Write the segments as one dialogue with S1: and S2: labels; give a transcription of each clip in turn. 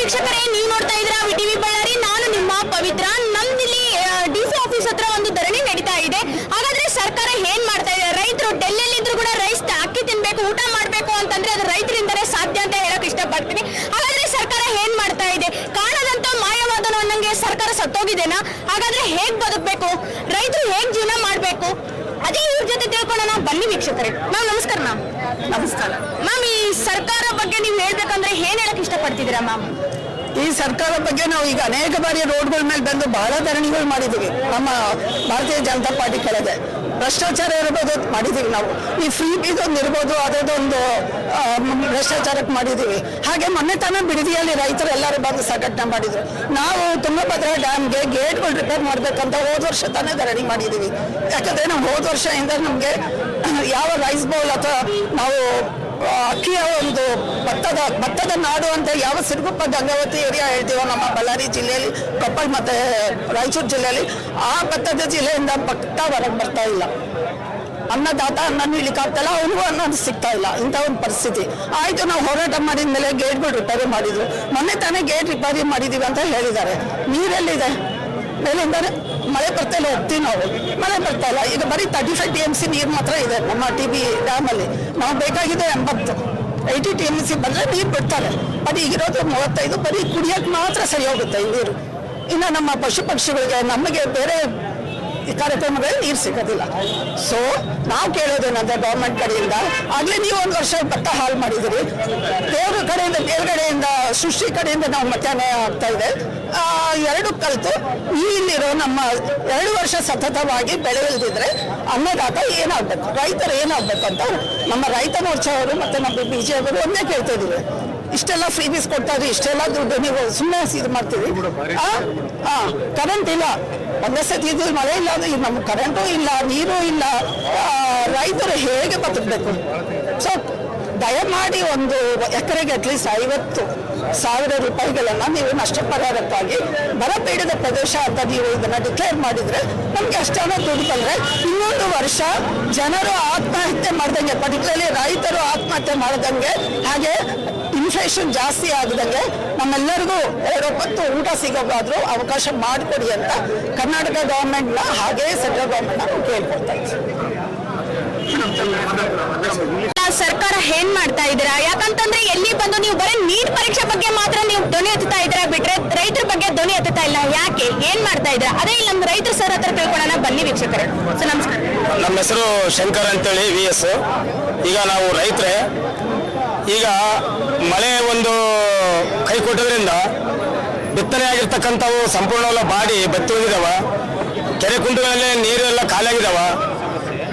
S1: ವೀಕ್ಷಕರೇ, ನೀವು ನೋಡ್ತಾ ಇದ್ದೀರಾ ವಿಟಿವಿ ಬಳ್ಳಾರಿ. ನಾನು ನಿಮ್ಮ ಪವಿತ್ರ. ನಮ್ದಿಲ್ಲಿ ಡಿಸಿ ಆಫೀಸ್ ಹತ್ರ ಒಂದು ಧರಣಿ ನಡೀತಾ ಇದೆ. ಹಾಗಾದ್ರೆ ಸರ್ಕಾರ ಏನ್ ಮಾಡ್ತಾ ಇದೆ? ರೈತರು ಡೆಲ್ಲಿಯಲ್ಲಿ ಇದ್ರು ಕೂಡ ರೈಸ್ ಅಕ್ಕಿ ತಿನ್ಬೇಕು, ಊಟ ಮಾಡ್ಬೇಕು ಅಂತಂದ್ರೆ ಅದು ರೈತರಿಂದಲೇ ಸಾಧ್ಯ ಅಂತ ಹೇಳಕ್ ಇಷ್ಟಪಡ್ತೀನಿ. ಹಾಗಾದ್ರೆ ಸರ್ಕಾರ ಏನ್ ಮಾಡ್ತಾ ಇದೆ? ಕಾಣದಂತ ಮಾಯವಾದನು ಅನ್ನಂಗೆ ಸರ್ಕಾರ ಸತ್ತೋಗಿದೆನಾ? ಹಾಗಾದ್ರೆ ಹೇಗ್ ಬದುಕಬೇಕು, ರೈತರು ಹೇಗ್ ಜೀವನ ಮಾಡ್ಬೇಕು, ಅದೇ ಇವ್ರ ಜೊತೆ ತಿಳ್ಕೊಳ್ಳೋಣ ಬನ್ನಿ ವೀಕ್ಷಕರೇ. ಮ್ಯಾಮ್ ನಮಸ್ಕಾರ. ನಮಸ್ಕಾರ ಮ್ಯಾಮ್. ಈ ಸರ್ಕಾರ ಬಗ್ಗೆ ನೀವು ಹೇಳ್ಬೇಕಂದ್ರೆ ಏನ್ ಹೇಳಕ್ ಇಷ್ಟಪಡ್ತಿದ್ದೀರಾ ಮ್ಯಾಮ್?
S2: ಈ ಸರ್ಕಾರದ ಬಗ್ಗೆ ನಾವು ಈಗ ಅನೇಕ ಬಾರಿ ರೋಡ್ಗಳ ಮೇಲೆ ಬಂದು ಬಹಳ ಧರಣಿಗಳು ಮಾಡಿದ್ದೀವಿ. ನಮ್ಮ ಭಾರತೀಯ ಜನತಾ ಪಾರ್ಟಿ ಕೆಳಗೆ ಭ್ರಷ್ಟಾಚಾರ ಇರ್ಬೋದು ಮಾಡಿದ್ದೀವಿ. ನಾವು ಈ ಫ್ರೀ ಬೀದೊಂದು ಇರ್ಬೋದು, ಅದೊಂದು ಭ್ರಷ್ಟಾಚಾರಕ್ಕೆ ಮಾಡಿದ್ದೀವಿ. ಹಾಗೆ ಮೊನ್ನೆ ತಾನೇ ಬಿಡದಿಯಲ್ಲಿ ರೈತರು ಎಲ್ಲರೂ ಬಂದು ಸಂಘಟನೆ ಮಾಡಿದ್ರು. ನಾವು ತುಂಗಭದ್ರಾ ಡ್ಯಾಮ್ಗೆ ಗೇಟ್ಗಳು ರಿಪೇರ್ ಮಾಡ್ಬೇಕಂತ ಹೋದ ವರ್ಷ ತಾನೇ ಧರಣಿ ಮಾಡಿದ್ದೀವಿ. ಯಾಕಂದ್ರೆ ನಾವು ಹೋದ ವರ್ಷದಿಂದ ನಮಗೆ ಯಾವ ರೈಸ್ ಬೌಲ್ ಅಥವಾ ನಾವು ಅಕ್ಕಿಯ ಒಂದು ಭತ್ತದ ನಾಡು ಅಂತ ಯಾವ ಸಿರುಗುಪ್ಪ ಗಂಗಾವತಿ ಏರಿಯಾ ಹೇಳ್ತೀವೋ ನಮ್ಮ ಬಳ್ಳಾರಿ ಜಿಲ್ಲೆಯಲ್ಲಿ, ಕೊಪ್ಪಳ ಮತ್ತೆ ರಾಯಚೂರು ಜಿಲ್ಲೆಯಲ್ಲಿ, ಆ ಭತ್ತದ ಜಿಲ್ಲೆಯಿಂದ ಭತ್ತ ಹೊರಗೆ ಬರ್ತಾ ಇಲ್ಲ. ಅನ್ನದಾತ ಅನ್ನನ್ನು ಇಳಿಕಾಗ್ತಲ್ಲ, ಅವನಿಗೂ ಅನ್ನೋದು ಸಿಗ್ತಾ ಇಲ್ಲ. ಇಂಥ ಒಂದು ಪರಿಸ್ಥಿತಿ ಆಯಿತು. ನಾವು ಹೋರಾಟ ಮಾಡಿದ ಮೇಲೆ ಗೇಟ್ಗಳು ರಿಪೇರಿ ಮಾಡಿದ್ರು. ಮೊನ್ನೆ ತಾನೇ ಗೇಟ್ ರಿಪೇರಿ ಮಾಡಿದ್ದೀವಿ ಅಂತ ಹೇಳಿದ್ದಾರೆ. ನೀರೆಲ್ಲಿದೆ? ಮೇಲಿಂದ ಮಳೆ ಬರ್ತಾ ಇಲ್ಲ, ಹೋಗ್ತೀವಿ ನಾವು. ಮಳೆ ಬರ್ತಾ ಇಲ್ಲ. ಈಗ ಬರೀ 35 TMC ನೀರು ಮಾತ್ರ ಇದೆ ನಮ್ಮ TB ಡ್ಯಾಮಲ್ಲಿ. ನಾವು ಬೇಕಾಗಿದೆ 80 TMC ಬಂದರೆ ನೀರು ಬಿಡ್ತಾರೆ. ಬಟ್ ಈಗಿರೋದು 35. ಬರೀ ಕುಡಿಯೋಕೆ ಮಾತ್ರ ಸರಿ ಹೋಗುತ್ತೆ ಈ ನೀರು. ಇನ್ನು ನಮ್ಮ ಪಶು ಪಕ್ಷಿಗಳಿಗೆ, ನಮಗೆ ಬೇರೆ ಈ ಕಾರ್ಯಕ್ರಮಗಳಲ್ಲಿ ನೀರು ಸಿಗೋದಿಲ್ಲ. ಸೊ ನಾವು ಕೇಳೋದೇನಂದ್ರೆ ಗೌರ್ಮೆಂಟ್ ಕಡೆಯಿಂದ, ಆಗಲೇ ನೀವು ಒಂದು ವರ್ಷ ಭತ್ತ ಹಾಳು ಮಾಡಿದಿರಿ. ದೇವ್ರ ಕಡೆಯಿಂದ, ಮೇಲ್ಗಡೆಯಿಂದ, ಸೃಷ್ಟಿ ಕಡೆಯಿಂದ ನಾವು ಮಧ್ಯಾಹ್ನ ಆಗ್ತಾ ಇದೆ. ಎರಡು ಕಲಿತು ಇಲ್ಲಿರೋ ನಮ್ಮ 2 ವರ್ಷ ಸತತವಾಗಿ ಬೆಳೆ ಇಲ್ದಿದ್ರೆ ಅನ್ನದಾತ ಏನಾಗಬೇಕು, ರೈತರು ಏನಾಗಬೇಕು ಅಂತ ನಮ್ಮ ರೈತ ಮೋರ್ಚಾ ಅವರು ಮತ್ತು ನಮ್ಮ BJP ಅವರು ಒಂದೇ ಕೇಳ್ತಾ ಇದ್ದೀವಿ. ಇಷ್ಟೆಲ್ಲ ಫ್ರೀ ಬೀಸ್ ಕೊಡ್ತಾ ಇದ್ರಿ, ಇಷ್ಟೆಲ್ಲ ದುಡ್ಡು ನೀವು ಸುಮ್ಮನೆ ಇದು ಮಾಡ್ತೀವಿ. ಕರೆಂಟ್ ಇಲ್ಲ, ಒಂದೇ ಸತಿ ಇದು ಮಳೆ ಇಲ್ಲ ಅಂದ್ರೆ ನಮ್ಗೆ ಕರೆಂಟು ಇಲ್ಲ, ನೀರು ಇಲ್ಲ. ರೈತರು ಹೇಗೆ ಬದುಕಬೇಕು? ಸೊ ದಯಮಾಡಿ ಒಂದು ಎಕರೆಗೆ ಅಟ್ಲೀಸ್ಟ್ 50,000 ರೂಪಾಯಿಗಳನ್ನ ನೀವು ನಷ್ಟ ಪರಿಹಾರಕ್ಕಾಗಿ ಬರಪೀಡಿತ ಪ್ರದೇಶ ಅಂತ ನೀವು ಇದನ್ನ ಡಿಕ್ಲೇರ್ ಮಾಡಿದ್ರೆ ನಮ್ಗೆ ಅಷ್ಟನ್ನ ದುಡ್ಡು ಬಂದ್ರೆ ಇನ್ನೊಂದು ವರ್ಷ ಜನರು ಆತ್ಮಹತ್ಯೆ ಮಾಡ್ದಂಗೆ, ಪರ್ಟಿಕ್ಯುಲರ್ಲಿ ರೈತರು ಆತ್ಮಹತ್ಯೆ ಮಾಡ್ದಂಗೆ, ಹಾಗೆ ಇನ್ಫ್ಲೇಷನ್ ಜಾಸ್ತಿ ಆಗದಂಗೆ ನಮ್ಮೆಲ್ಲರಿಗೂ 2 ಹೊತ್ತು ಊಟ ಸಿಗೋಗಾದ್ರೂ ಅವಕಾಶ ಮಾಡಿಕೊಡಿ ಅಂತ ಕರ್ನಾಟಕ ಗವರ್ಮೆಂಟ್ನ ಹಾಗೆ ಸೆಂಟ್ರಲ್ ಗವರ್ಮೆಂಟ್ನ ಕೇಳ್ಕೊಳ್ತಾ ಇದ್ದೀವಿ.
S1: ಸರ್ಕಾರ ಏನ್ ಮಾಡ್ತಾ ಇದ್ದೀರಾ? ಯಾಕಂತಂದ್ರೆ ಎಲ್ಲಿ ಬಂದು ನೀವು ಬರೀ ನೀಟ್ ಪರೀಕ್ಷೆ ಬಗ್ಗೆ ಮಾತ್ರ ನೀವು ಧ್ವನಿ ಎತ್ತುತ್ತಾ ಇದ್ದೀರಾ, ಬಿಟ್ರೆ ರೈತರ ಬಗ್ಗೆ ಧ್ವನಿ ಎತ್ತುತ್ತಾ ಇಲ್ಲ. ಯಾಕೆ? ಏನ್ ಮಾಡ್ತಾ ಇದ್ದೀರಾ? ಅದೇ ಇಲ್ಲಿ ನಮ್ಮ ರೈತರ ಸರ್ ಹತ್ರ ತಿಳ್ಕೊಳ್ಳೋಣ ಬನ್ನಿ ವೀಕ್ಷಕರೇ. ಸೊ ನಮಸ್ಕಾರ.
S3: ನಮ್ಮ ಹೆಸರು ಶಂಕರ್ ಅಂತೇಳಿ VS. ಈಗ ನಾವು ರೈತರೇ. ಈಗ ಮಳೆ ಒಂದು ಕೈ ಕೊಟ್ಟೋದ್ರಿಂದ ಬಿತ್ತನೆ ಆಗಿರ್ತಕ್ಕಂಥವು ಸಂಪೂರ್ಣವೆಲ್ಲ ಬಾಡಿ ಬತ್ತಿ ಹೋಗಿದಾವ. ಕೆರೆ ಕುಂಟುಗಳಲ್ಲಿ ನೀರೆಲ್ಲ ಖಾಲಿಯಾಗಿದಾವ.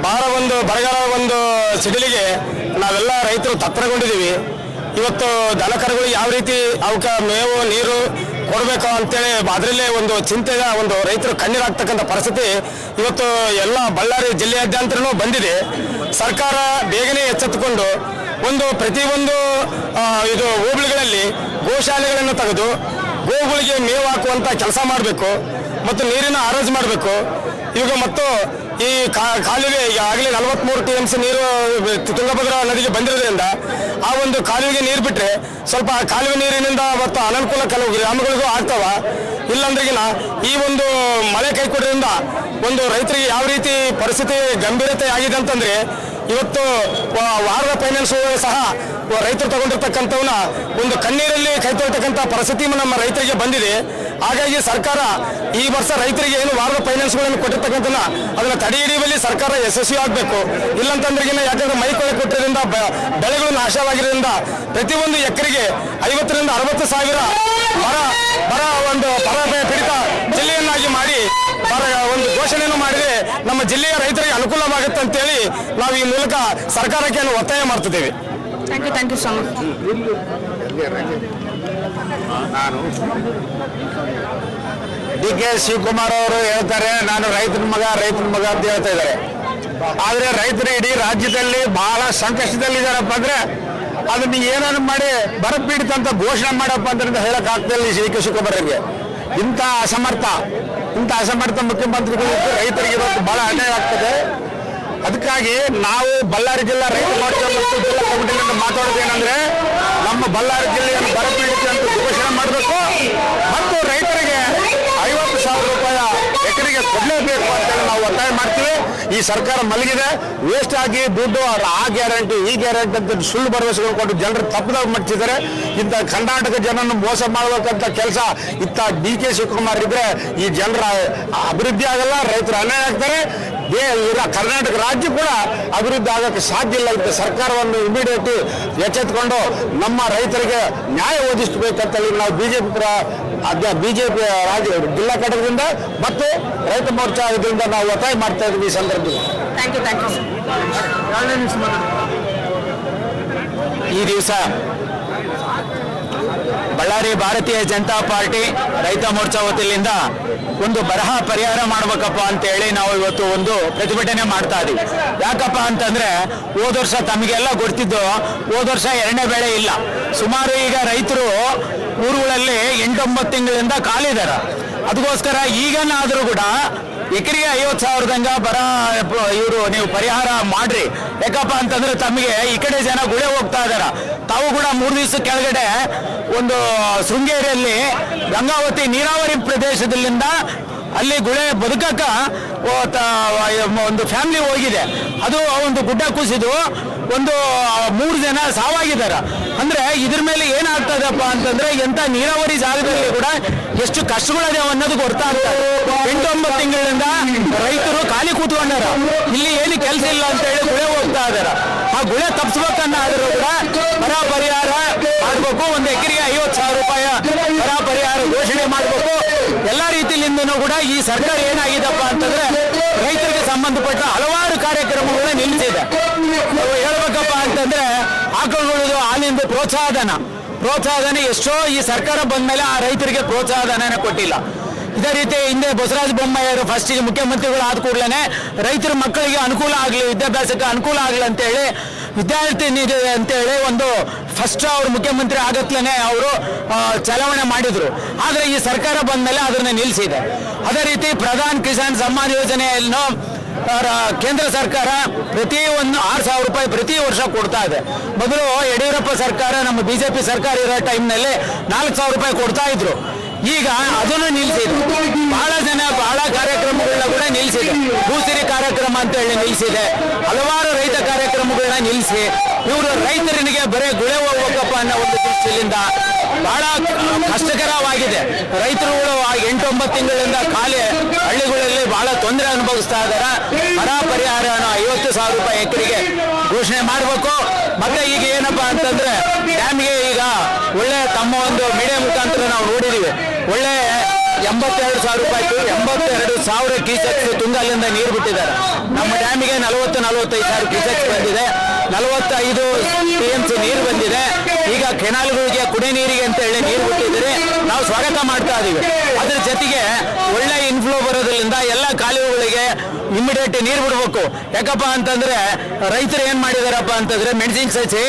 S3: ಬಹಳ ಒಂದು ಬರಗಾಲ ಒಂದು ಸಿಡಿಲಿಗೆ ನಾವೆಲ್ಲ ರೈತರು ತತ್ತರಗೊಂಡಿದ್ದೀವಿ. ಇವತ್ತು ದನಕರುಗಳು ಯಾವ ರೀತಿ ಅವಕ್ಕೆ ಮೇವು ನೀರು ಕೊಡಬೇಕು ಅಂತೇಳಿ ಅದರಲ್ಲೇ ಒಂದು ಚಿಂತೆಯ ಒಂದು ರೈತರು ಕಣ್ಣೀರಾಗ್ತಕ್ಕಂಥ ಪರಿಸ್ಥಿತಿ ಇವತ್ತು ಎಲ್ಲ ಬಳ್ಳಾರಿ ಜಿಲ್ಲೆಯಾದ್ಯಂತರೂ ಬಂದಿದೆ. ಸರ್ಕಾರ ಬೇಗನೆ ಎಚ್ಚೆತ್ತುಕೊಂಡು ಒಂದು ಪ್ರತಿಯೊಂದು ಇದು ಹೋಬಳಿಗಳಲ್ಲಿ ಗೋಶಾಲೆಗಳನ್ನು ತೆಗೆದು ಗೋವುಗಳಿಗೆ ಮೇವು ಹಾಕುವಂಥ ಕೆಲಸ ಮಾಡಬೇಕು ಮತ್ತು ನೀರಿನ ಹರಾಜು ಮಾಡಬೇಕು. ಈಗ ಮತ್ತು ಈ ಕಾಲುವೆ ಈಗಾಗಲೇ 43 TMC ನೀರು ತುಂಗಭದ್ರಾ ನದಿಗೆ ಬಂದಿರೋದ್ರಿಂದ ಆ ಒಂದು ಕಾಲುವೆಗೆ ನೀರು ಬಿಟ್ಟರೆ ಸ್ವಲ್ಪ ಕಾಲುವೆ ನೀರಿನಿಂದ ಮತ್ತು ಅನನುಕೂಲ ಕೆಲವು ಗ್ರಾಮಗಳಿಗೂ ಆಗ್ತಾವ. ಇಲ್ಲಾಂದ್ರಿಗಿನ ಈ ಒಂದು ಮಳೆ ಕೈ ಕೊಡೋದ್ರಿಂದ ಒಂದು ರೈತರಿಗೆ ಯಾವ ರೀತಿ ಪರಿಸ್ಥಿತಿ ಗಂಭೀರತೆ ಆಗಿದೆ ಅಂತಂದರೆ ಇವತ್ತು ವಾರದ ಫೈನಾನ್ಸ್ ಸಹ ರೈತರು ತಗೊಂಡಿರ್ತಕ್ಕಂಥವನ್ನ ಒಂದು ಕಣ್ಣೀರಲ್ಲಿ ಕೈ ತೊಳ್ತಕ್ಕಂಥ ಪರಿಸ್ಥಿತಿ ನಮ್ಮ ರೈತರಿಗೆ ಬಂದಿದೆ. ಹಾಗಾಗಿ ಸರ್ಕಾರ ಈ ವರ್ಷ ರೈತರಿಗೆ ಏನು ವಾರದ ಫೈನಾನ್ಸ್ಗಳನ್ನು ಕೊಟ್ಟಿರ್ತಕ್ಕಂಥ ಅದನ್ನು ತಡೆ ಹಿಡಿಯುವಲ್ಲಿ ಸರ್ಕಾರ ಯಶಸ್ವಿ ಆಗಬೇಕು. ಇಲ್ಲಂತಂದ್ರಿಗಿನ ಯಾಕಂದ್ರೆ ಮೈ ಕೊಳೆ ಕೊಟ್ಟಿರೋದ್ರಿಂದ ಬೆಳೆಗಳು ನಾಶವಾಗಿರೋದ್ರಿಂದ ಪ್ರತಿಯೊಂದು ಎಕರೆಗೆ 50 ರಿಂದ 60 ಸಾವಿರ ಬರ ಒಂದು ಪೀಡಿತ ಜಿಲ್ಲೆಯನ್ನಾಗಿ ಮಾಡಿ ಒಂದು ಘೋಷಣೆಯನ್ನು ಮಾಡಿದರೆ ನಮ್ಮ ಜಿಲ್ಲೆಯ ರೈತರಿಗೆ ಅನುಕೂಲವಾಗುತ್ತೆ ಅಂತೇಳಿ ನಾವು ಈ ಮೂಲಕ ಸರ್ಕಾರಕ್ಕೆ ಒತ್ತಾಯ ಮಾಡ್ತಿದ್ದೇವೆ.
S1: Thank you so much.
S3: DK Shivakumar ಅವರು ಹೇಳ್ತಾರೆ ನಾನು ರೈತನ ಮಗ ಅಂತ ಹೇಳ್ತಾ ಇದ್ದಾರೆ. ಆದರೆ ರೈತರು ಇಡೀ ರಾಜ್ಯದಲ್ಲಿ ಬಹಳ ಸಂಕಷ್ಟದಲ್ಲಿದ್ದಾರಪ್ಪ ಅಂದ್ರೆ ಅದನ್ನ ಏನೇನು ಮಾಡಿ ಬರಪೀಡಿತ ಅಂತ ಘೋಷಣೆ ಮಾಡಪ್ಪ ಅಂತ ಹೇಳಕ್ ಆಗ್ತಿಲ್ಲ DK ಶಿವಕುಮಾರ್ ಅವರಿಗೆ. ಇಂಥ ಅಸಮರ್ಥ ಮುಖ್ಯಮಂತ್ರಿಗಳು ರೈತರಿಗೆ ಇವತ್ತು ಬಹಳ ಅನ್ಯಾಯ ಆಗ್ತದೆ. ಅದಕ್ಕಾಗಿ ನಾವು ಬಳ್ಳಾರಿ ಜಿಲ್ಲಾ ರೈತ ಮೋರ್ಚಾ ಮತ್ತು ಜಿಲ್ಲಾ ಕಮಿಟಿಯಿಂದ ಮಾತಾಡೋದೇನೆಂದ್ರೆ ನಮ್ಮ ಬಳ್ಳಾರಿ ಜಿಲ್ಲೆಯನ್ನು ಬರಪೀಡಿತ ಅಂತ ಘೋಷಣೆ ಮಾಡಬೇಕು ಮತ್ತು ರೈತರಿಗೆ 50,000 ರೂಪಾಯಿ ಎಕರೆಗೆ ಕೊಡಲೇಬೇಕು ಅಂತೇಳಿ ನಾವು ಒತ್ತಾಯ ಮಾಡ್ತೀವಿ. ಈ ಸರ್ಕಾರ ಮಲಗಿದೆ, ವೇಸ್ಟ್ ಆಗಿ ದುಡ್ಡು ಆ ಗ್ಯಾರಂಟಿ ಈ ಗ್ಯಾರಂಟಿ ಅಂತ ಸುಳ್ಳು ಭರವಸೆಗಳು ಕೊಟ್ಟು ಜನರು ತಪ್ಪದಾಗ ಮಟ್ಟಿದ್ದಾರೆ. ಇಂಥ ಕರ್ನಾಟಕ ಜನರನ್ನು ಮೋಸ ಮಾಡಬೇಕಂತ ಕೆಲಸ ಇತ್ತ DK ಶಿವಕುಮಾರ್ ಇದ್ರೆ ಈ ಜನರ ಅಭಿವೃದ್ಧಿ ಆಗಲ್ಲ, ರೈತರು ಅನ್ಯಾಯ ಆಗ್ತಾರೆ. ಕರ್ನಾಟಕ ರಾಜ್ಯ ಕೂಡ ಅಭಿವೃದ್ಧಿ ಆಗೋಕ್ಕೆ ಸಾಧ್ಯ ಇಲ್ಲ. ಇಂಥ ಸರ್ಕಾರವನ್ನು ಇಮಿಡಿಯೇಟ್ ಎಚ್ಚೆತ್ತುಕೊಂಡು ನಮ್ಮ ರೈತರಿಗೆ ನ್ಯಾಯ ಒದಗಿಸಬೇಕಂತೇಳಿ ನಾವು ಬಿಜೆಪಿ ರಾಜ್ಯ ಜಿಲ್ಲಾ ಘಟಕದಿಂದ ಮತ್ತು ರೈತ ಮೋರ್ಚಾ ಇದರಿಂದ ನಾವು ಒತ್ತಾಯ ಮಾಡ್ತಾ ಇದ್ದೀವಿ. ಈ ಸಂದರ್ಭದಲ್ಲಿ ಈ ದಿವಸ ಬಳ್ಳಾರಿ ಭಾರತೀಯ ಜನತಾ ಪಾರ್ಟಿ ರೈತ ಮೋರ್ಚಾ ವತಿಯಿಂದ ಒಂದು ಬರಹ ಪರಿಹಾರ ಮಾಡ್ಬೇಕಪ್ಪ ಅಂತ ಹೇಳಿ ನಾವು ಇವತ್ತು ಒಂದು ಪ್ರತಿಭಟನೆ ಮಾಡ್ತಾ ಇದೀವಿ. ಯಾಕಪ್ಪ ಅಂತಂದ್ರೆ ಹೋದ ವರ್ಷ ತಮಗೆಲ್ಲ ಗೊತ್ತಿದ್ದು ಹೋದ ವರ್ಷ ಎರಡನೇ ಬೆಳೆ ಇಲ್ಲ. ಸುಮಾರು ಈಗ ರೈತರು ಊರುಗಳಲ್ಲಿ 8-9 ತಿಂಗಳಿಂದ ಕಾಲಿದ್ದಾರೆ. ಅದಕ್ಕೋಸ್ಕರ ಈಗನಾದರೂ ಕೂಡ ಎಕರೆಗೆ 50,000 ಬರ ಇವರು ನೀವು ಪರಿಹಾರ ಮಾಡ್ರಿ. ಯಾಕಪ್ಪ ಅಂತಂದ್ರೆ ತಮಗೆ ಈ ಕಡೆ ಜನ ಗುಳೆ ಹೋಗ್ತಾ ಇದಾರ. ತಾವು ಕೂಡ 3 ದಿವಸ ಕೆಳಗಡೆ ಒಂದು ಶೃಂಗೇರಿಯಲ್ಲಿ ಗಂಗಾವತಿ ನೀರಾವರಿ ಪ್ರದೇಶದಲ್ಲಿಂದ ಅಲ್ಲಿ ಗುಳೆ ಬದುಕಕ್ಕ ಒಂದು ಫ್ಯಾಮಿಲಿ ಹೋಗಿದೆ. ಅದು ಒಂದು ಗುಡ್ಡ ಕುಸಿದು ಒಂದು 3 ಜನ ಸಾವಾಗಿದ್ದಾರೆ. ಅಂದ್ರೆ ಇದ್ರ ಮೇಲೆ ಏನಾಗ್ತದಪ್ಪ ಅಂತಂದ್ರೆ ಎಂತ ನೀರಾವರಿ ಜಾಗದಲ್ಲಿ ಕೂಡ ಎಷ್ಟು ಕಷ್ಟಗಳಿದೆ ಅನ್ನೋದು ಗೊತ್ತಾಗ್ತದೆ. 8-9 ತಿಂಗಳಿಂದ ರೈತರು ಖಾಲಿ ಕೂತ್ಕೊಂಡಾರ. ಇಲ್ಲಿ ಏನು ಕೆಲಸ ಇಲ್ಲ ಅಂತ ಹೇಳಿ ಗುಳೆ ಹೋಗ್ತಾ ಇದಾರ. ಆ ಗುಳೆ ತಪ್ಪಿಸ್ಬೇಕನ್ನಾದ್ರೂ ಕೂಡ ಬರ ಪರಿಹಾರ ಮಾಡಬೇಕು. ಒಂದು ಎಕರೆಗೆ 50,000 ರೂಪಾಯಿ ಬರ ಪರಿಹಾರ ಘೋಷಣೆ ಮಾಡಬೇಕು. ಎಲ್ಲಾ ರೀತಿಯಿಂದನೂ ಕೂಡ ಈ ಸರ್ಕಾರ ಏನಾಗಿದೆಪ್ಪ ಅಂತಂದ್ರೆ ರೈತರಿಗೆ ಸಂಬಂಧಪಟ್ಟ ಹಲವಾರು ಕಾರ್ಯಕ್ರಮಗಳನ್ನ ನಿಲ್ಲಿಸಿದೆ. ಹೇಳ್ಬೇಕಪ್ಪ ಅಂತಂದ್ರೆ ಆಕಳುಗಳದು ಹಾಲಿಂದ ಪ್ರೋತ್ಸಾಹಧನ ಎಷ್ಟೋ ಈ ಸರ್ಕಾರ ಬಂದ ಮೇಲೆ ಆ ರೈತರಿಗೆ ಪ್ರೋತ್ಸಾಹಧನ ಕೊಟ್ಟಿಲ್ಲ. ಇದೇ ರೀತಿ ಹಿಂದೆ ಬಸವರಾಜ ಬೊಮ್ಮಾಯಿಯವರು ಫಸ್ಟಿಗೆ ಮುಖ್ಯಮಂತ್ರಿಗಳು ಆದ ಕೂಡಲೇ ರೈತರ ಮಕ್ಕಳಿಗೆ ಅನುಕೂಲ ಆಗಲಿ, ವಿದ್ಯಾಭ್ಯಾಸಕ್ಕೆ ಅನುಕೂಲ ಆಗಲಿ ಅಂತೇಳಿ ವಿದ್ಯಾರ್ಥಿ ನಿಧಿ ಅಂತೇಳಿ ಒಂದು ಫಸ್ಟ್ ಅವರು ಮುಖ್ಯಮಂತ್ರಿ ಆಗತ್ಲೇ ಅವರು ಚಲಾವಣೆ ಮಾಡಿದ್ರು. ಆದರೆ ಈ ಸರ್ಕಾರ ಬಂದ ಮೇಲೆ ಅದನ್ನ ನಿಲ್ಲಿಸಿದೆ. ಅದೇ ರೀತಿ ಪ್ರಧಾನ್ ಕಿಸಾನ್ ಸಮ್ಮಾನ್ ಯೋಜನೆಯನ್ನು ಕೇಂದ್ರ ಸರ್ಕಾರ ಪ್ರತಿ 6,000 ರೂಪಾಯಿ ಪ್ರತಿ ವರ್ಷ ಕೊಡ್ತಾ ಇದೆ. ಮೊದಲು ಯಡಿಯೂರಪ್ಪ ಸರ್ಕಾರ ನಮ್ಮ ಬಿಜೆಪಿ ಸರ್ಕಾರ ಇರೋ ಟೈಮ್ನಲ್ಲಿ 4,000 ರೂಪಾಯಿ ಕೊಡ್ತಾ ಇದ್ರು. ಈಗ ಅದನ್ನು ನಿಲ್ಲಿಸಿದೆ. ಬಹಳ ಕಾರ್ಯಕ್ರಮಗಳನ್ನ ಕೂಡ ನಿಲ್ಲಿಸಿದೆ. ಭೂಸಿರಿ ಕಾರ್ಯಕ್ರಮ ಅಂತ ಹೇಳಿ ನಿಲ್ಲಿಸಿದೆ. ಹಲವಾರು ರೈತ ಕಾರ್ಯಕ್ರಮಗಳನ್ನ ನಿಲ್ಲಿಸಿ ಇವರು ರೈತರಿಗೆ ಬರೇ ಗುಳೆ ಹೋಗ್ಬೇಕಪ್ಪ ಅನ್ನೋ ಒಂದು ದೃಷ್ಟಿಯಿಂದ ಬಹಳ ಕಷ್ಟಕರವಾಗಿದೆ. ರೈತರುಗಳು 8-9 ತಿಂಗಳಿಂದ ಖಾಲಿ ಹಳ್ಳಿಗಳಲ್ಲಿ ಬಹಳ ತೊಂದರೆ ಅನುಭವಿಸ್ತಾ ಇದ್ದಾರೆ. ಬರ ಪರಿಹಾರ 50,000 ರೂಪಾಯಿ ಎಕರೆಗೆ ಘೋಷಣೆ ಮಾಡಬೇಕು. ಮತ್ತೆ ಈಗ ಏನಪ್ಪಾ ಅಂತಂದ್ರೆ ಡ್ಯಾಮ್ಗೆ ಈಗ ಒಳ್ಳೆ ತಮ್ಮ ಒಂದು ಮೀಡಿಯಾ ಮುಖಾಂತರ ನಾವು ನೋಡಿದೀವಿ. ಒಳ್ಳೆ 82,000 ರೂಪಾಯಿ 82,000 ಕ್ಯೂಸೆಕ್ಸ್ ತುಂಗಲ್ಲಿಂದ ನೀರು ಬಿಟ್ಟಿದ್ದಾರೆ. ನಮ್ಮ ಡ್ಯಾಮಿಗೆ 40-45,000 ಕ್ಯೂಸೆಕ್ಸ್ ಬಂದಿದೆ. 45 TMC ನೀರು ಬಂದಿದೆ. ಈಗ ಕೆನಾಲ್ಗಳಿಗೆ ಕುಡಿ ನೀರಿಗೆ ಅಂತ ಹೇಳಿ ನೀರು ಬಿಟ್ಟಿದ್ದಾರೆ. ನಾವು ಸ್ವಾಗತ ಮಾಡ್ತಾ ಇದೀವಿ. ಅದ್ರ ಜೊತೆಗೆ ಒಳ್ಳೆ ಇನ್ಫ್ಲೋ ಬರೋದ್ರಿಂದ ಎಲ್ಲ ಕಾಲುವೆಗಳಿಗೆ ಇಮಿಡಿಯೇಟ್ ನೀರು ಬಿಡಬೇಕು. ಯಾಕಪ್ಪ ಅಂತಂದ್ರೆ ರೈತರು ಏನ್ ಮಾಡಿದಾರಪ್ಪ ಅಂತಂದ್ರೆ ಮೆಣಸಿನ ಸಸಿ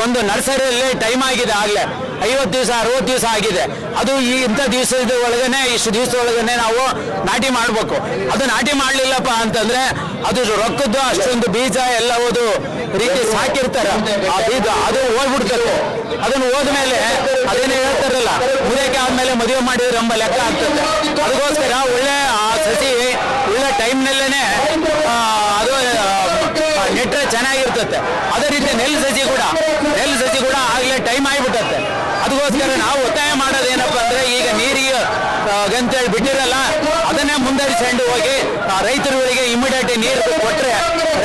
S3: ಒಂದು ನರ್ಸರಿಯಲ್ಲಿ ಟೈಮ್ ಆಗಿದೆ, ಆಗ್ಲೇ 50 ದಿವಸ 60 ದಿವಸ ಆಗಿದೆ. ಅದು ಇಂಥ ದಿವಸದ ಒಳಗನೆ ಇಷ್ಟು ದಿವಸ ಒಳಗನೆ ನಾವು ನಾಟಿ ಮಾಡಬೇಕು. ಅದು ನಾಟಿ ಮಾಡಲಿಲ್ಲಪ್ಪ ಅಂತಂದ್ರೆ ಅದು ರೊಕ್ಕದ್ದು ಅಷ್ಟೊಂದು ಬೀಜ ಎಲ್ಲವುದು ರೀತಿ ಸಾಕಿರ್ತಾರೆ. ಆ ಬೀಜ ಅದು ಹೋಗ್ಬಿಡ್ತಾರೆ. ಅದನ್ನು ಹೋದ್ಮೇಲೆ ಅದೇನು ಹೇಳ್ತಾರಲ್ಲ, ಮುದಕ್ಕೆ ಆದ್ಮೇಲೆ ಮದುವೆ ಮಾಡಿದ್ರೆ ಎಂಬ ಲೆಕ್ಕ ಆಗ್ತದೆ. ಅದಕ್ಕೋಸ್ಕರ ಒಳ್ಳೆ ಆ ಸಸಿ ಒಳ್ಳೆ ಟೈಮ್ನಲ್ಲೇ ಅದು ನೆಟ್ಟರೆ ಚೆನ್ನಾಗಿರ್ತದೆ. ಅದೇ ರೀತಿ ನೆಲ್ಲು ಸಸಿ ಕೂಡ ಆಗ್ಲೇ ಟೈಮ್ ಆಗಿಬಿಟ್ಟತ್ತೆ. ಅದಕ್ಕೋಸ್ಕರ ನಾವು ಒತ್ತಾಯ ಮಾಡೋದೇನಪ್ಪ ಅಂದ್ರೆ ಈಗ ನೀರಿಗೆ ಅಂತೇಳಿ ಬಿಟ್ಟಿರಲ್ಲ, ಅದನ್ನೇ ಮುಂದುವರಿಸಿಕೊಂಡು ಹೋಗಿ ರೈತರುಗಳಿಗೆ ಇಮಿಡಿಯೇಟ್ ನೀರು ಕೊಟ್ಟರೆ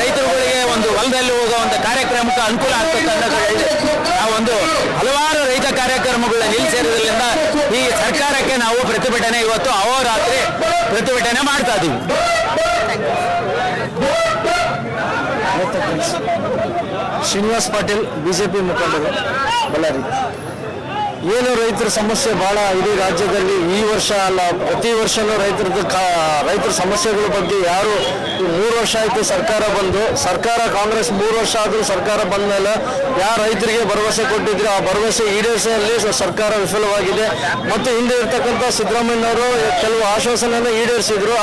S3: ರೈತರುಗಳಿಗೆ ಒಂದು ಹೊಲದಲ್ಲಿ ಹೋಗೋ ಒಂದು ಕಾರ್ಯಕ್ರಮಕ್ಕೆ ಅನುಕೂಲ ಆಗ್ತದೆ ಅನ್ನೋದು ಹೇಳಿ ನಾವೊಂದು ಹಲವಾರು ರೈತ ಕಾರ್ಯಕ್ರಮಗಳನ್ನ ನಿಲ್ಲಿಸಿರೋದ್ರಿಂದ ಈ ಸರ್ಕಾರಕ್ಕೆ ನಾವು ಪ್ರತಿಭಟನೆ ಇವತ್ತು ಅಹೋರಾತ್ರಿ ಪ್ರತಿಭಟನೆ ಮಾಡ್ತಾ ಇದೀವಿ. ಶ್ರೀನಿವಾಸ್ ಪಾಟೀಲ್, ಬಿಜೆಪಿ ಮುಖಂಡರು, ಬಳ್ಳಾರಿ.
S4: ಏನು ರೈತರ ಸಮಸ್ಯೆ ಬಹಳ ಇಡೀ ರಾಜ್ಯದಲ್ಲಿ ಈ ವರ್ಷ ಅಲ್ಲ ಪ್ರತಿ ವರ್ಷನೂ ರೈತರ ಸಮಸ್ಯೆಗಳ ಬಗ್ಗೆ ಯಾರು 3 ವರ್ಷ ಆಯಿತು ಸರ್ಕಾರ ಕಾಂಗ್ರೆಸ್ 3 ವರ್ಷ ಆದರೂ ಸರ್ಕಾರ ಬಂದ ಮೇಲೆ ಯಾರು ರೈತರಿಗೆ ಭರವಸೆ ಕೊಟ್ಟಿದ್ರು ಆ ಭರವಸೆ ಈಡೇರಿಸುವಲ್ಲಿ ಸರ್ಕಾರ ವಿಫಲವಾಗಿದೆ. ಮತ್ತು ಹಿಂದೆ ಇರ್ತಕ್ಕಂಥ ಸಿದ್ದರಾಮಯ್ಯನವರು ಕೆಲವು ಆಶ್ವಾಸನೆಯನ್ನು ಈಡೇರಿಸಿದ್ರು.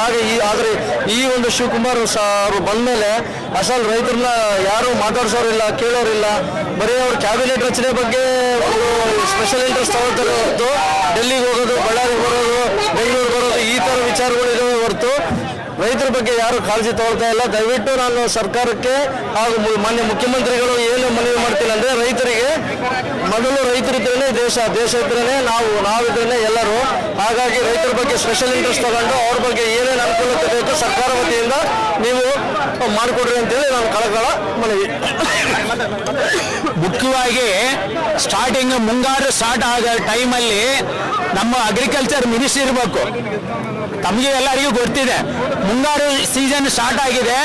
S4: ಆದರೆ ಈ ಒಂದು ಶಿವಕುಮಾರ್ ಅವರು ಬಂದ ಮೇಲೆ ಅಸಲು ರೈತರನ್ನ ಯಾರು ಮಾತಾಡ್ಸೋರಿಲ್ಲ, ಕೇಳೋರಿಲ್ಲ. ಬರೀ ಅವ್ರ ಕ್ಯಾಬಿನೆಟ್ ರಚನೆ ಬಗ್ಗೆ ಒಂದು ಸ್ಪೆಷಲ್ ಇಂಟ್ರೆಸ್ಟ್ ತಗೊಳ್ತಾರೆ ಹೊರತು ಡೆಲ್ಲಿಗೆ ಹೋಗೋದು, ಬಳ್ಳಾರಿಗೆ ಬರೋದು, ಬೆಂಗಳೂರು ಬರೋದು ಈ ಥರ ವಿಚಾರಗಳಿದಾವೆ ಹೊರತು ರೈತರ ಬಗ್ಗೆ ಯಾರು ಕಾಳಜಿ ತಗೊಳ್ತಾ ಇಲ್ಲ. ದಯವಿಟ್ಟು ನಾನು ಸರ್ಕಾರಕ್ಕೆ ಹಾಗೂ ಮಾನ್ಯ ಮುಖ್ಯಮಂತ್ರಿಗಳು ಏನು ಮನವಿ ಮಾಡ್ತೀನಿ ಅಂದರೆ, ರೈತರಿಗೆ ಮೊದಲು ರೈತರಿದ್ರೇ ದೇಶ ಇದ್ರೇ ನಾವಿದ್ರೇ ಎಲ್ಲರೂ. ಹಾಗಾಗಿ ರೈತರ ಬಗ್ಗೆ ಸ್ಪೆಷಲ್ ಇಂಟ್ರೆಸ್ಟ್ ತಗೊಂಡು ಅವ್ರ ಬಗ್ಗೆ ಏನೇನು ಅನುಕೂಲತೆ ಬೇಕು ಸರ್ಕಾರ ವತಿಯಿಂದ ನೀವು ಮಾಡಿಕೊಡ್ರಿ ಅಂತೇಳಿ ನಾನು ಕಳಕಳ ಮನವಿ.
S3: ಮುಖ್ಯವಾಗಿ ಸ್ಟಾರ್ಟಿಂಗ್ ಮುಂಗಾರು ಸ್ಟಾರ್ಟ್ ಆಗೋ ಟೈಮಲ್ಲಿ ನಮ್ಮ ಅಗ್ರಿಕಲ್ಚರ್ ಮಿನಿಸ್ಟ್ರಿ ಇರಬೇಕು. ತಮಗೆ ಎಲ್ಲರಿಗೂ ಗೊತ್ತಿದೆ, ಮುಂಗಾರು ಸೀಸನ್ ಸ್ಟಾರ್ಟ್ ಆಗಿದೆ.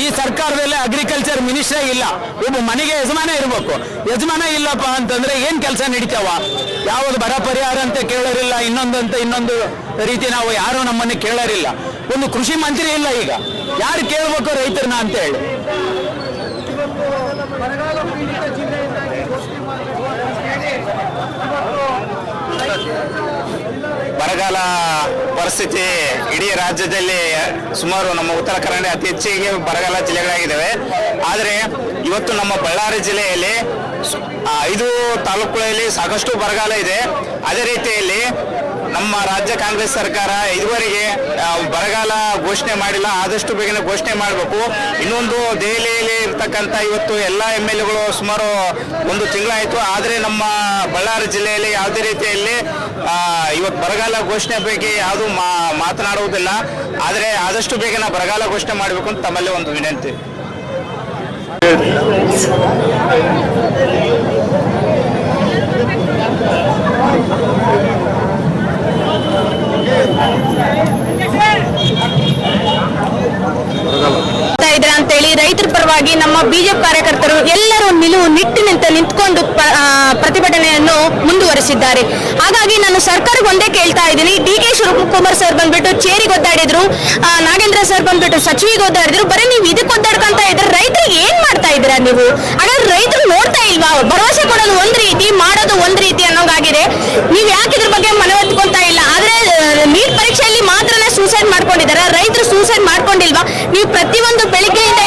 S3: ಈ ಸರ್ಕಾರದಲ್ಲಿ ಅಗ್ರಿಕಲ್ಚರ್ ಮಿನಿಸ್ಟ್ರೇ ಇಲ್ಲ. ಒಬ್ಬ ಮನೆಗೆ ಯಜಮಾನ ಇರಬೇಕು. ಯಜಮಾನ ಇಲ್ಲಪ್ಪ ಅಂತಂದ್ರೆ ಏನ್ ಕೆಲಸ ನಡೀತಾವ? ಯಾವುದು ಬರ ಪರಿಹಾರ ಅಂತ ಕೇಳೋರಿಲ್ಲ, ಇನ್ನೊಂದು ರೀತಿ ನಾವು ಯಾರು ನಮ್ಮನ್ನು ಕೇಳೋರಿಲ್ಲ. ಒಂದು ಕೃಷಿ ಮಂತ್ರಿ ಇಲ್ಲ. ಈಗ ಯಾರು ಕೇಳ್ಬೇಕು ರೈತರನ್ನ ಅಂತ ಹೇಳಿ? ಬರಗಾಲ ಪರಿಸ್ಥಿತಿ ಇಡೀ ರಾಜ್ಯದಲ್ಲಿ ಸುಮಾರು ನಮ್ಮ ಉತ್ತರ ಕರ್ನಾಟಕ ಅತಿ ಹೆಚ್ಚಿಗೆ ಬರಗಾಲ ಜಿಲ್ಲೆಗಳಾಗಿದ್ದಾವೆ. ಆದರೆ ಇವತ್ತು ನಮ್ಮ ಬಳ್ಳಾರಿ ಜಿಲ್ಲೆಯಲ್ಲಿ 5 ತಾಲೂಕುಗಳಲ್ಲಿ ಸಾಕಷ್ಟು ಬರಗಾಲ ಇದೆ. ಅದೇ ರೀತಿಯಲ್ಲಿ ನಮ್ಮ ರಾಜ್ಯ ಕಾಂಗ್ರೆಸ್ ಸರ್ಕಾರ ಇದುವರೆಗೆ ಬರಗಾಲ ಘೋಷಣೆ ಮಾಡಿಲ್ಲ. ಆದಷ್ಟು ಬೇಗನೆ ಘೋಷಣೆ ಮಾಡಬೇಕು. ಇನ್ನೊಂದು ದೆಹಲಿಯಲ್ಲಿ ಇರ್ತಕ್ಕಂಥ ಇವತ್ತು ಎಲ್ಲ MLAಗಳು ಸುಮಾರು 1 ತಿಂಗಳಾಯಿತು. ಆದರೆ ನಮ್ಮ ಬಳ್ಳಾರಿ ಜಿಲ್ಲೆಯಲ್ಲಿ ಯಾವುದೇ ರೀತಿಯಲ್ಲಿ ಇವತ್ತು ಬರಗಾಲ ಘೋಷಣೆ ಬಗ್ಗೆ ಯಾವುದು ಮಾತನಾಡುವುದಿಲ್ಲ. ಆದರೆ ಆದಷ್ಟು ಬೇಗನೆ ಬರಗಾಲ ಘೋಷಣೆ ಮಾಡಬೇಕು ಅಂತ ತಮ್ಮಲ್ಲಿ ಒಂದು ವಿನಂತಿ.
S1: ಅಂತೇಳಿ ರೈತರ ಪರವಾಗಿ ನಮ್ಮ ಬಿಜೆಪಿ ಕಾರ್ಯಕರ್ತರು ಎಲ್ಲರೂ ನಿಟ್ಟಿನಿಂದ ನಿಂತ್ಕೊಂಡು ಪ್ರತಿಭಟನೆಯನ್ನು ಮುಂದುವರಿಸಿದ್ದಾರೆ. ಹಾಗಾಗಿ ನಾನು ಸರ್ಕಾರಕ್ಕೆ ಒಂದೇ ಕೇಳ್ತಾ ಇದ್ದೀನಿ, DK ಶಿವಕುಮಾರ್ ಸರ್ ಬಂದ್ಬಿಟ್ಟು ಚೇರಿಗೆ ಒದ್ದಾಡಿದ್ರು, ನಾಗೇಂದ್ರ ಸರ್ ಬಂದ್ಬಿಟ್ಟು ಸಚಿವಿಗೆ ಒದ್ದಾಡಿದ್ರು. ಬರೀ ನೀವು ಇದಕ್ಕೆ ಒದ್ದಾಡ್ಕೊಂತ ಇದ್ರೆ ರೈತರಿಗೆ ಏನ್ ಮಾಡ್ತಾ ಇದ್ದೀರಾ ನೀವು? ಹಾಗಾದ್ರೆ ರೈತರು ನೋಡ್ತಾ ಇಲ್ವಾ? ಭರವಸೆ ಕೊಡೋದು ಒಂದ್ ರೀತಿ, ಮಾಡೋದು ಒಂದ್ ರೀತಿ ಅನ್ನೋಂಗಾಗಿದೆ. ನೀವ್ ಯಾಕೆ ಇದ್ರ ಬಗ್ಗೆ ಮನವೊತ್ಕೊಂತ ಇಲ್ಲ? ಆದ್ರೆ ನೀಟ್ ಪರೀಕ್ಷೆಯಲ್ಲಿ ಮಾತ್ರನೇ ಸೂಸೈಡ್ ಮಾಡ್ಕೊಂಡಿದ್ದಾರೆ, ರೈತರು ಸೂಸೈಡ್ ಮಾಡ್ಕೊಂಡಿಲ್ವಾ? ನೀವು ಪ್ರತಿಯೊಂದು ಬೆಳಿಗ್ಗೆಯಿಂದ